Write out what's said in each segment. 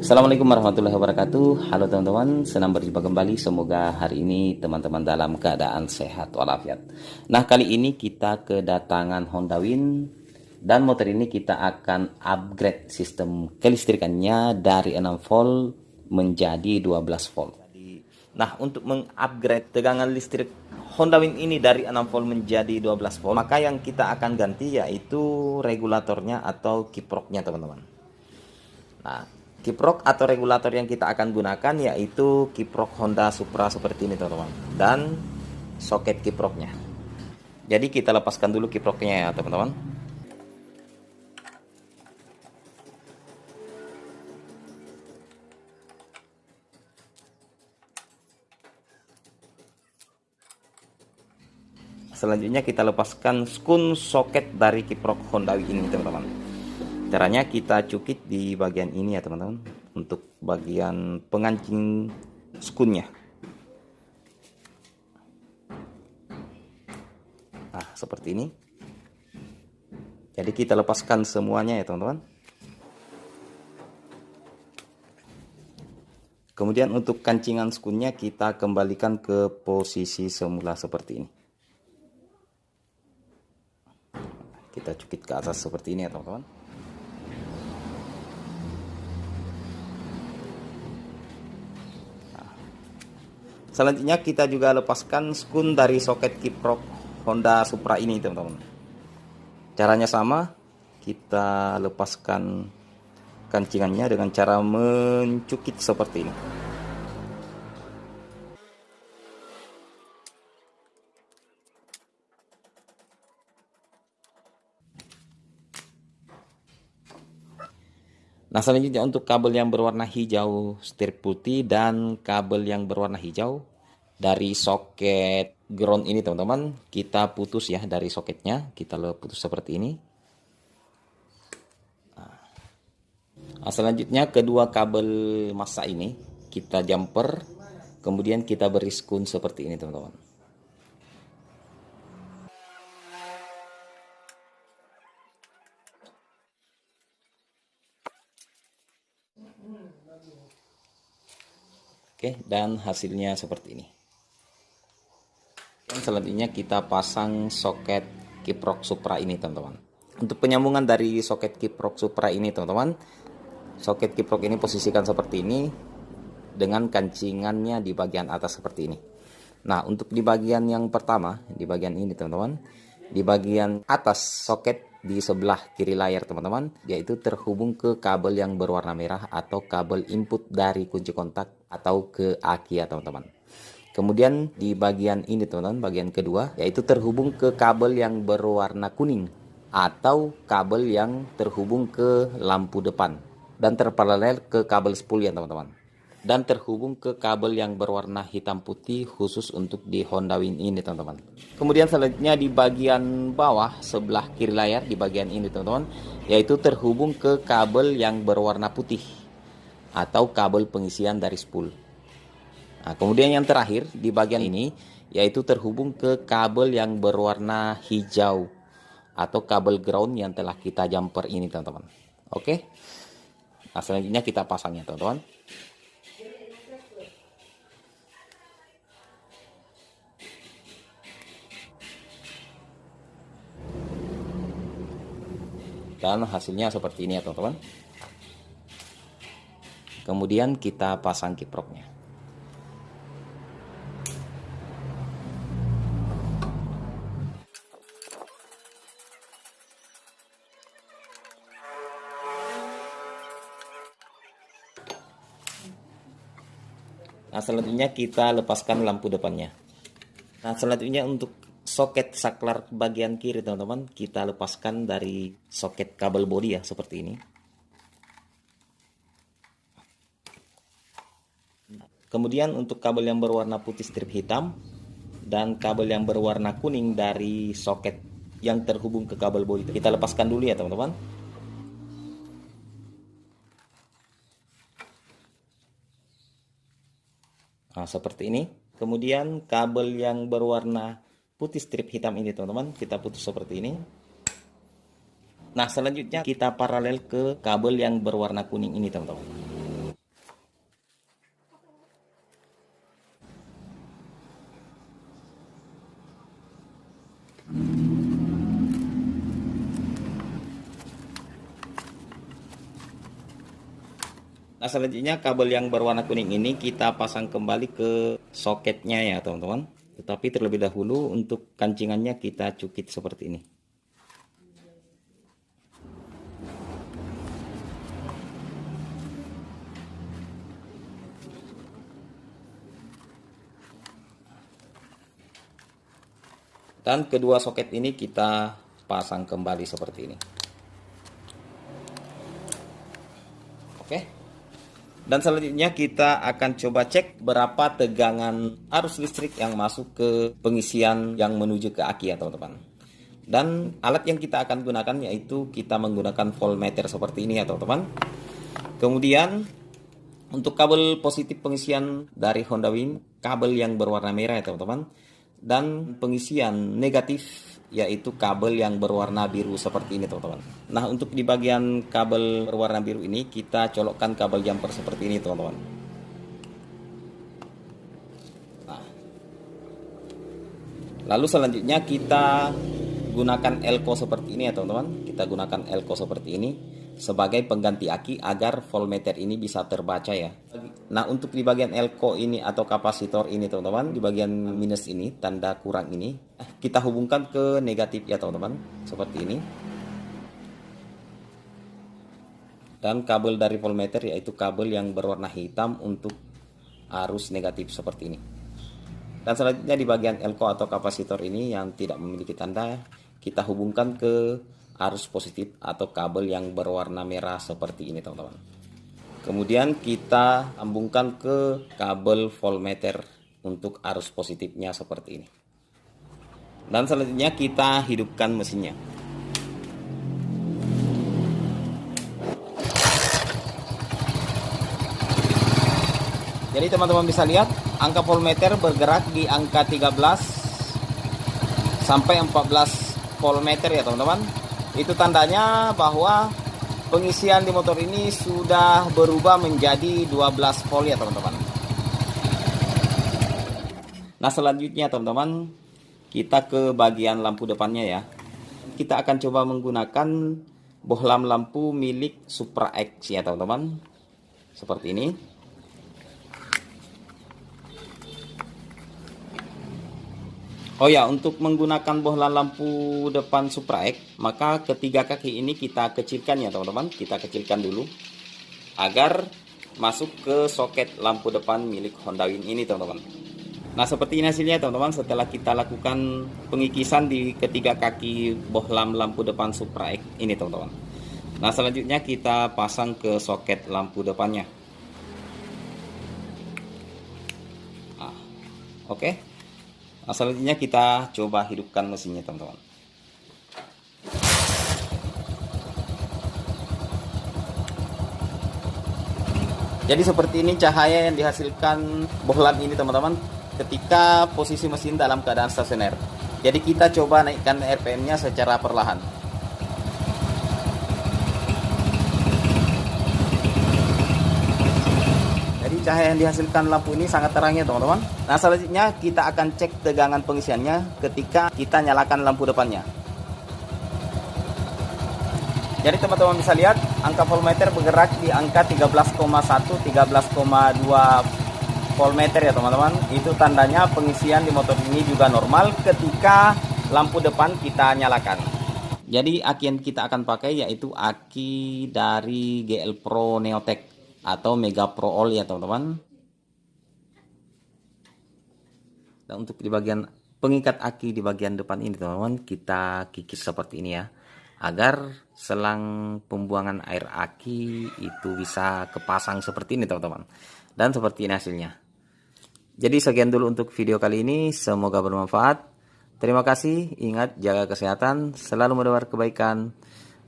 Assalamualaikum warahmatullahi wabarakatuh. Halo teman-teman, senang berjumpa kembali. Semoga hari ini teman-teman dalam keadaan sehat walafiat. Nah, kali ini kita kedatangan Honda Win, dan motor ini kita akan upgrade sistem kelistrikannya dari 6 volt menjadi 12 volt. Nah, untuk mengupgrade tegangan listrik Honda Win ini dari 6 volt menjadi 12 volt, maka yang kita akan ganti yaitu regulatornya atau kiproknya, teman-teman. Nah, kiprok atau regulator yang kita akan gunakan yaitu kiprok Honda Supra seperti ini, teman-teman, dan soket kiproknya. Jadi kita lepaskan dulu kiproknya ya, teman-teman. Selanjutnya kita lepaskan skun soket dari kiprok Honda Win ini, teman-teman. Caranya kita cukit di bagian ini ya, teman-teman, untuk bagian pengancing skunnya. Nah, seperti ini. Jadi kita lepaskan semuanya ya, teman-teman. Kemudian untuk kancingan skunnya kita kembalikan ke posisi semula seperti ini. Kita cukit ke atas seperti ini ya, teman-teman. Selanjutnya kita juga lepaskan skun dari soket kiprok Honda Supra ini, teman-teman. Caranya sama, kita lepaskan kancingannya dengan cara mencukit seperti ini. Nah, selanjutnya untuk kabel yang berwarna hijau strip putih dan kabel yang berwarna hijau dari soket ground ini, teman-teman, kita putus ya dari soketnya. Kita putus seperti ini. Nah, selanjutnya kedua kabel massa ini kita jumper, kemudian kita beri skun seperti ini, teman-teman. Oke, dan hasilnya seperti ini. Dan selanjutnya kita pasang soket kiprok Supra ini, teman-teman. Untuk penyambungan dari soket kiprok Supra ini, teman-teman, soket kiprok ini posisikan seperti ini dengan kancingannya di bagian atas seperti ini. Nah, untuk di bagian yang pertama, di bagian ini, teman-teman, di bagian atas soket di sebelah kiri layar, teman-teman, yaitu terhubung ke kabel yang berwarna merah atau kabel input dari kunci kontak atau ke aki ya, teman-teman. Kemudian di bagian ini, teman-teman, bagian kedua yaitu terhubung ke kabel yang berwarna kuning atau kabel yang terhubung ke lampu depan dan terparalel ke kabel spool ya, teman-teman, dan terhubung ke kabel yang berwarna hitam putih khusus untuk di Honda Win ini, teman-teman. Kemudian selanjutnya di bagian bawah sebelah kiri layar di bagian ini, teman-teman, yaitu terhubung ke kabel yang berwarna putih atau kabel pengisian dari spool. Nah, kemudian yang terakhir di bagian ini yaitu terhubung ke kabel yang berwarna hijau atau kabel ground yang telah kita jumper ini, teman-teman. Oke. Nah, selanjutnya kita pasangnya, teman-teman. Dan hasilnya seperti ini ya, teman-teman. Kemudian kita pasang kiproknya. Nah, selanjutnya kita lepaskan lampu depannya. Nah, selanjutnya untuk soket saklar bagian kiri, teman-teman, kita lepaskan dari soket kabel bodi ya, seperti ini. Kemudian untuk kabel yang berwarna putih strip hitam dan kabel yang berwarna kuning dari soket yang terhubung ke kabel bodi, kita lepaskan dulu ya, teman-teman. Nah, seperti ini. Kemudian kabel yang berwarna putih strip hitam ini, teman-teman, kita putus seperti ini. Nah, selanjutnya kita paralel ke kabel yang berwarna kuning ini, teman-teman. Nah, selanjutnya kabel yang berwarna kuning ini kita pasang kembali ke soketnya ya teman-teman. Tetapi terlebih dahulu untuk kancingannya kita cukit seperti ini. Dan kedua soket ini kita pasang kembali seperti ini. Oke. Dan selanjutnya kita akan coba cek berapa tegangan arus listrik yang masuk ke pengisian yang menuju ke aki ya teman-teman. Dan alat yang kita akan gunakan yaitu kita menggunakan voltmeter seperti ini ya teman-teman. Kemudian untuk kabel positif pengisian dari Honda Wind, kabel yang berwarna merah ya teman-teman. Dan pengisian negatif yaitu kabel yang berwarna biru seperti ini teman-teman. Nah, untuk di bagian kabel berwarna biru ini kita colokkan kabel jumper seperti ini teman-teman. Nah, lalu selanjutnya kita gunakan elko seperti ini ya teman-teman. Kita gunakan elko seperti ini sebagai pengganti aki agar voltmeter ini bisa terbaca ya. Nah, untuk di bagian elko ini atau kapasitor ini teman-teman, di bagian minus ini, tanda kurang ini, kita hubungkan ke negatif ya teman-teman, seperti ini. Dan kabel dari voltmeter yaitu kabel yang berwarna hitam untuk arus negatif seperti ini. Dan selanjutnya di bagian elko atau kapasitor ini yang tidak memiliki tanda, kita hubungkan ke arus positif atau kabel yang berwarna merah seperti ini teman-teman. Kemudian kita sambungkan ke kabel voltmeter untuk arus positifnya seperti ini. Dan selanjutnya kita hidupkan mesinnya. Jadi teman-teman bisa lihat angka voltmeter bergerak di angka 13 sampai 14 voltmeter ya teman-teman. Itu tandanya bahwa pengisian di motor ini sudah berubah menjadi 12 volt ya teman-teman. Nah, selanjutnya teman-teman, kita ke bagian lampu depannya ya. Kita akan coba menggunakan bohlam lampu milik Supra X ya teman-teman. Seperti ini. Oh ya, untuk menggunakan bohlam lampu depan Supra X, maka ketiga kaki ini kita kecilkan ya teman-teman. Kita kecilkan dulu agar masuk ke soket lampu depan milik Honda Wind ini teman-teman. Nah, seperti ini hasilnya teman-teman setelah kita lakukan pengikisan di ketiga kaki bohlam lampu depan Supra X ini teman-teman. Nah, selanjutnya kita pasang ke soket lampu depannya. Nah, oke. Nah, selanjutnya kita coba hidupkan mesinnya teman-teman. Jadi seperti ini cahaya yang dihasilkan bohlam ini teman-teman ketika posisi mesin dalam keadaan stasioner. Jadi kita coba naikkan RPM-nya secara perlahan. Jadi cahaya yang dihasilkan lampu ini sangat terang ya teman-teman. Nah, selanjutnya kita akan cek tegangan pengisiannya ketika kita nyalakan lampu depannya. Jadi teman-teman bisa lihat angka voltmeter bergerak di angka 13,1 13,2 voltmeter ya teman-teman. Itu tandanya pengisian di motor ini juga normal ketika lampu depan kita nyalakan. Jadi aki yang kita akan pakai yaitu aki dari GL Pro Neotech atau Mega Pro All ya teman-teman. Dan untuk di bagian pengikat aki di bagian depan ini teman-teman, kita kikis seperti ini ya, agar selang pembuangan air aki itu bisa kepasang seperti ini teman-teman. Dan seperti ini hasilnya. Jadi sekian dulu untuk video kali ini, semoga bermanfaat. Terima kasih, ingat jaga kesehatan, selalu mendoakan kebaikan,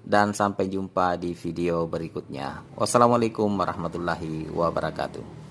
dan sampai jumpa di video berikutnya. Wassalamualaikum warahmatullahi wabarakatuh.